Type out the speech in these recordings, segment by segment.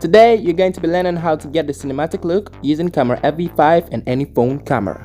Today, you're going to be learning how to get the cinematic look using camera Fv-5 and any phone camera.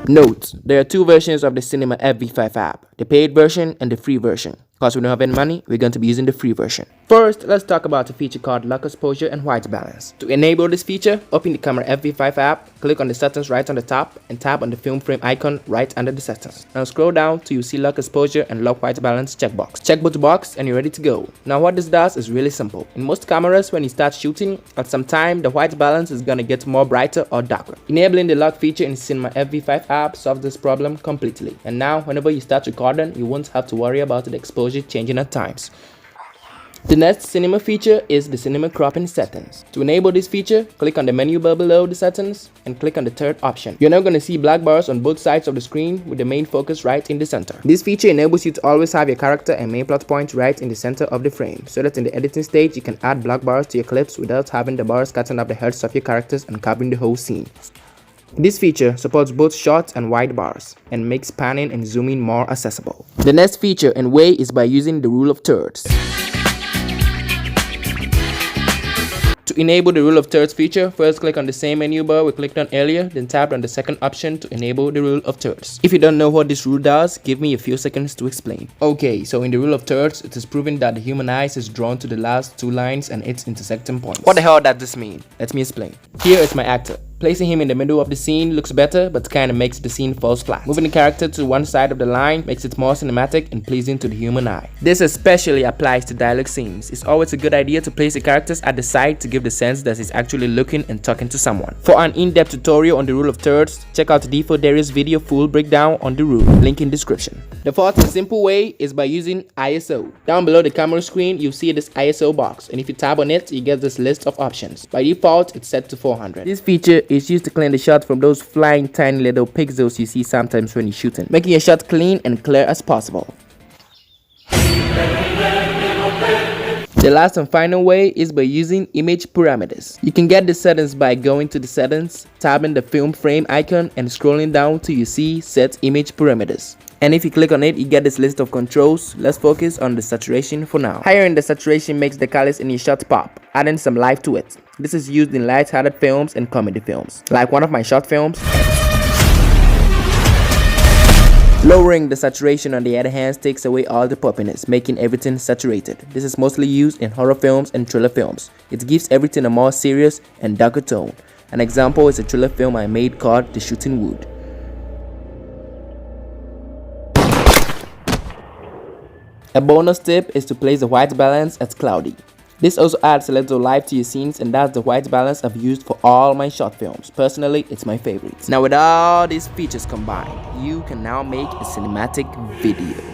Note, there are two versions of the Cinema Fv-5 app, the paid version and the free version. Because we don't have any money, we're going to be using the free version. First, let's talk about a feature called lock exposure and white balance. To enable this feature, open the camera Fv-5 app, click on the settings right on the top, and tap on the film frame icon right under the settings. Now scroll down till you see lock exposure and lock white balance checkbox. Check both box and you're ready to go. Now what this does is really simple. In most cameras, when you start shooting, at some time the white balance is gonna get more brighter or darker. Enabling the lock feature in the Cinema Fv-5 app solves this problem completely. And now whenever you start recording, you won't have to worry about the exposure changing at times. The next cinema feature is the cinema cropping settings. To enable this feature, click on the menu bar below the settings and click on the third option. You're now going to see black bars on both sides of the screen with the main focus right in the center. This feature enables you to always have your character and main plot point right in the center of the frame, so that in the editing stage you can add black bars to your clips without having the bars cutting up the heads of your characters and covering the whole scene. This feature supports both short and wide bars and makes panning and zooming more accessible. The next feature and way is by using the rule of thirds. To enable the rule of thirds feature, first click on the same menu bar we clicked on earlier, then tap on the second option to enable the rule of thirds. If you don't know what this rule does, give me a few seconds to explain. Okay, so in the rule of thirds, it is proven that the human eye is drawn to the last two lines and its intersecting points. What the hell does this mean? Let me explain. Here is my actor. Placing him in the middle of the scene looks better, but kinda makes the scene fall flat. Moving the character to one side of the line makes it more cinematic and pleasing to the human eye. This especially applies to dialogue scenes. It's always a good idea to place the characters at the side to give the sense that he's actually looking and talking to someone. For an in-depth tutorial on the rule of thirds, check out the default darious video full breakdown on the rule, link in description. The fourth and simple way is by using ISO. Down below the camera screen, you'll see this ISO box, and if you tap on it, you get this list of options. By default, it's set to 400. This feature is used to clean the shot from those flying tiny little pixels you see sometimes when you're shooting, making your shot clean and clear as possible. The last and final way is by using image parameters. You can get the settings by going to the settings, tapping the film frame icon and scrolling down till you see set image parameters. And if you click on it, you get this list of controls. Let's focus on the saturation for now. Higher the saturation makes the colors in your shot pop, adding some life to it. This is used in light-hearted films and comedy films, like one of my short films. Lowering the saturation on the other hand takes away all the poppiness, making everything saturated. This is mostly used in horror films and thriller films. It gives everything a more serious and darker tone. An example is a thriller film I made called The Shooting Wood. A bonus tip is to place the white balance at cloudy. This also adds a little life to your scenes, and that's the white balance I've used for all my short films. Personally, it's my favorite. Now with all these features combined, you can now make a cinematic video.